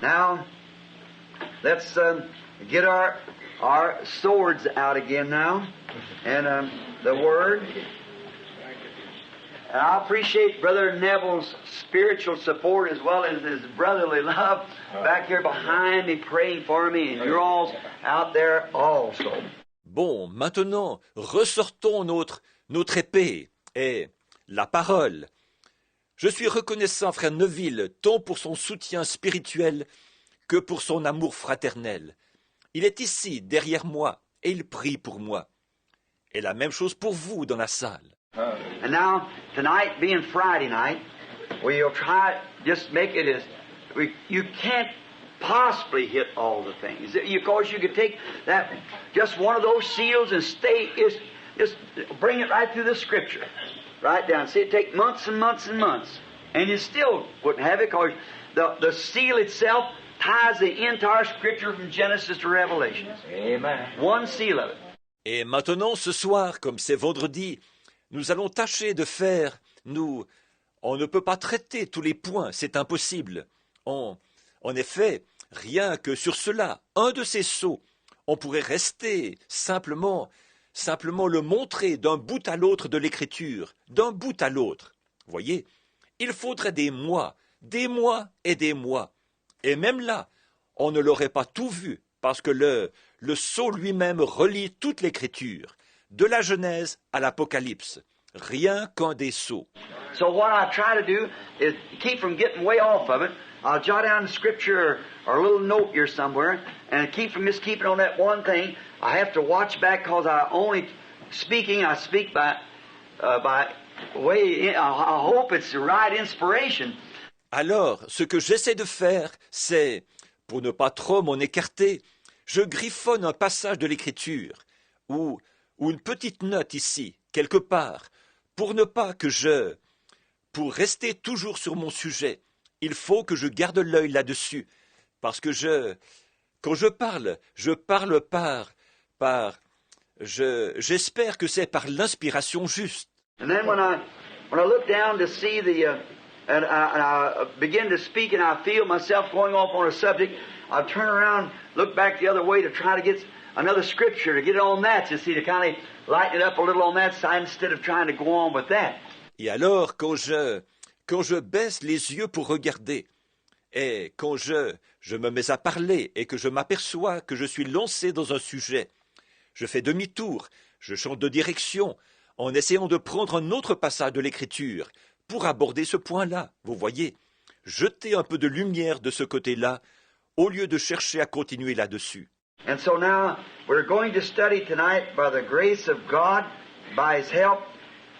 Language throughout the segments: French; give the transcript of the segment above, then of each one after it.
Now, let's get our swords out again now, and the Word. And I appreciate Brother Neville's spiritual support as well as his brotherly love back here behind me, praying for me, and you're all out there also. Bon, maintenant, ressortons notre épée et la parole. Je suis reconnaissant, frère Neville, tant pour son soutien spirituel que pour son amour fraternel. Il est ici, derrière moi, et il prie pour moi. Et la même chose pour vous dans la salle. And now, tonight being Friday night, we'll try just make it as you can't possibly hit all the things. Of course, you could take that just one of those seals and just bring it right through the Scripture, right down. See, it take months and months and months, and you still wouldn't have it because the seal itself ties the entire Scripture from Genesis to Revelation. Amen. One seal of it. Et maintenant, ce soir, comme c'est vendredi, nous allons tâcher de faire, on ne peut pas traiter tous les points, c'est impossible. En effet, rien que sur cela, un de ces sceaux, on pourrait rester simplement le montrer d'un bout à l'autre de l'écriture, d'un bout à l'autre. Voyez, il faudrait des mois et des mois. Et même là, on ne l'aurait pas tout vu, parce que le sceau lui-même relie toute l'écriture, de la Genèse à l'Apocalypse, rien qu'un des sceaux. So what I try to do is keep from getting way off of it. I'll jot down the scripture or a little note here somewhere, and keep from just keeping on that one thing. I have to watch back because I speak by way. I hope it's the right inspiration. Alors, ce que j'essaie de faire, c'est, pour ne pas trop m'en écarter, je griffonne un passage de l'écriture, ou une petite note ici, quelque part, pour rester toujours sur mon sujet. Il faut que je garde l'œil là-dessus, parce que quand je parle j'espère que c'est par l'inspiration juste. And then when I look down to see and I begin to speak and I feel myself going off on a subject, I turn around, look back the other way to try to get another scripture, to get it on that, you see, to kind of lighten it up a little on that side instead of trying to go on with that. Et alors, quand je baisse les yeux pour regarder, et quand je me mets à parler et que je m'aperçois que je suis lancé dans un sujet, je fais demi-tour, je change de direction, en essayant de prendre un autre passage de l'écriture pour aborder ce point-là, vous voyez, jeter un peu de lumière de ce côté-là, au lieu de chercher à continuer là-dessus. And so now we're going to study tonight, by the grace of God, by His help,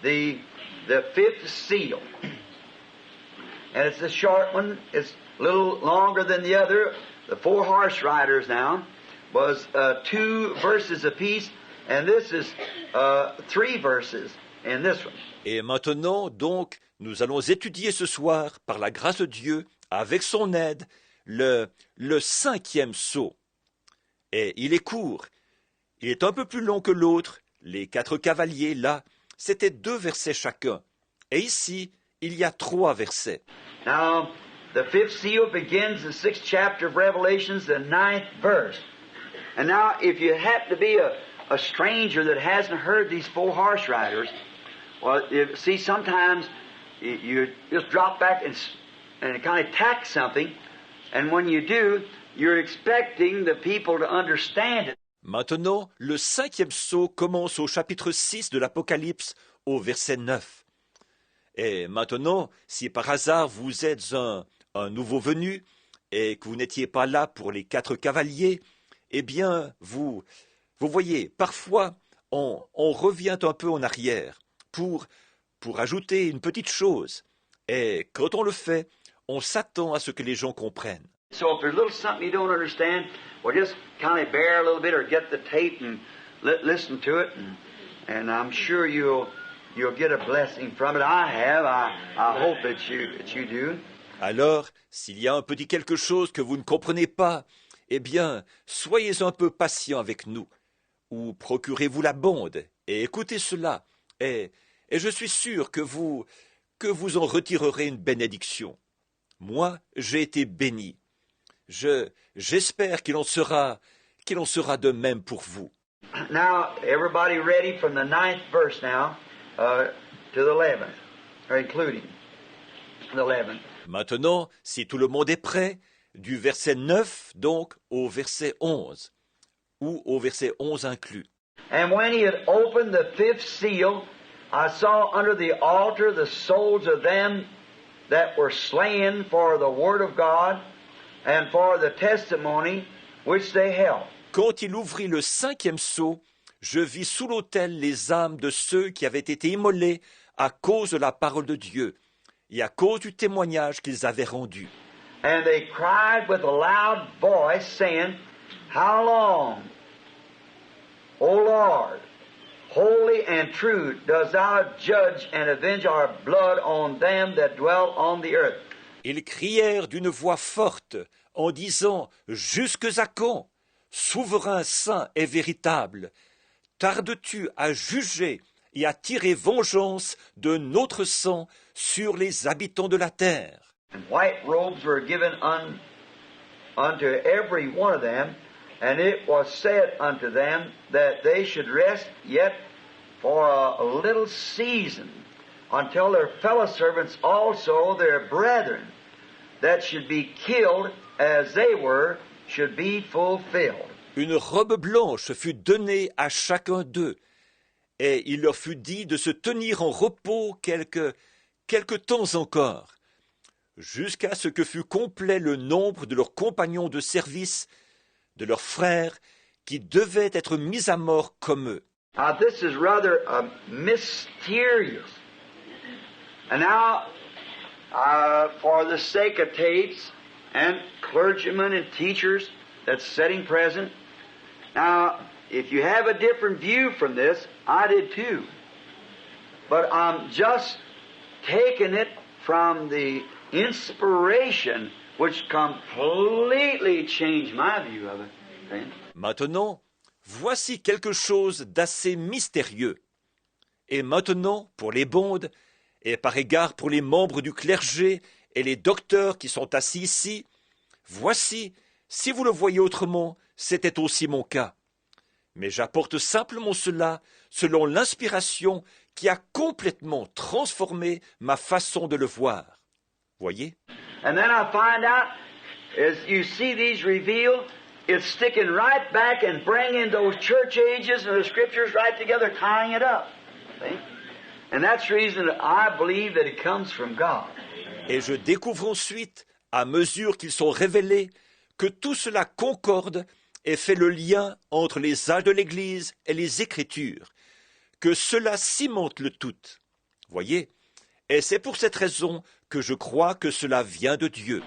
the fifth seal. And it's a short one. It's a little longer than the other. The four horse riders now was 2 verses apiece, and this is 3 verses in this one. Et maintenant, donc, nous allons étudier ce soir, par la grâce de Dieu, avec son aide, le 5e sceau. Et il est court, il est un peu plus long que l'autre, les 4 cavaliers, là, c'était 2 versets chacun. Et ici, il y a 3 versets. Now, the 5th seal begins the 6th chapter of Revelations, the 9th verse. And now, if you happen to be a stranger that hasn't heard these 4 horse riders, well, you see, sometimes you just drop back and kind of tack something, and when you do, you're expecting the people to understand it. Maintenant, le 5e sceau commence au chapitre 6 de l'Apocalypse, au verset 9. Et maintenant, si par hasard vous êtes un nouveau venu et que vous n'étiez pas là pour les 4 cavaliers, eh bien, vous voyez, parfois, on revient un peu en arrière pour ajouter une petite chose. Et quand on le fait, on s'attend à ce que les gens comprennent. So if there's a little something you don't understand, well, just kind of bear a little bit or get the tape and listen to it, and I'm sure you'll get a blessing from it. I have. I hope that you do. Alors, s'il y a un petit quelque chose que vous ne comprenez pas, eh bien, soyez un peu patient avec nous, ou procurez-vous la bande et écoutez cela, et je suis sûr que vous en retirerez une bénédiction. Moi, j'ai été béni. J'espère qu'il en sera de même pour vous. Now, everybody ready from the 9th verse now to the 11th, or including the 11th. Maintenant, si tout le monde est prêt, du verset 9 donc au verset 11, ou au verset 11 inclus. And when he had opened the 5th seal, I saw under the altar the souls of them that were slain for the word of God and for the testimony which they held. Quand il ouvrit le 5e sceau, je vis sous l'autel les âmes de ceux qui avaient été immolés à cause de la parole de Dieu et à cause du témoignage qu'ils avaient rendu. And they cried with a loud voice, saying, How long, O Lord, holy and true, dost thou judge and avenge our blood on them that dwell on the earth? Ils crièrent d'une voix forte en disant, Jusques à quand, souverain saint et véritable, tardes-tu à juger et à tirer vengeance de notre sang sur les habitants de la terre? And white robes were given unto every one of them, and it was said unto them that they should rest yet for a little season, until their fellow servants also, their brethren, that should be killed as they were, should be fulfilled. Une robe blanche fut donnée à chacun d'eux, et il leur fut dit de se tenir en repos quelque temps encore, jusqu'à ce que fût complet le nombre de leurs compagnons de service, de leurs frères, qui devaient être mis à mort comme eux. Now this is rather mysterious. And now, for the sake of tapes and clergymen and teachers that's sitting present, now, if you have a different view from this, I did too. But I'm just taking it from the inspiration which completely changed my view of it. See? Maintenant, voici quelque chose d'assez mystérieux. Et maintenant, pour les bondes, et par égard pour les membres du clergé et les docteurs qui sont assis ici, voici, si vous le voyez autrement, c'était aussi mon cas. Mais j'apporte simplement cela selon l'inspiration qui a complètement transformé ma façon de le voir. Voyez? And then I find out, as you see these revealed, it's sticking right back and bringing those church ages and the scriptures right together, tying it up. See? And that's the reason that I believe that it comes from God. Et je découvre ensuite, à mesure qu'ils sont révélés, que tout cela concorde et fait le lien entre les âges de l'Église et les Écritures, que cela cimente le tout. Voyez? Et c'est pour cette raison que je crois que cela vient de Dieu.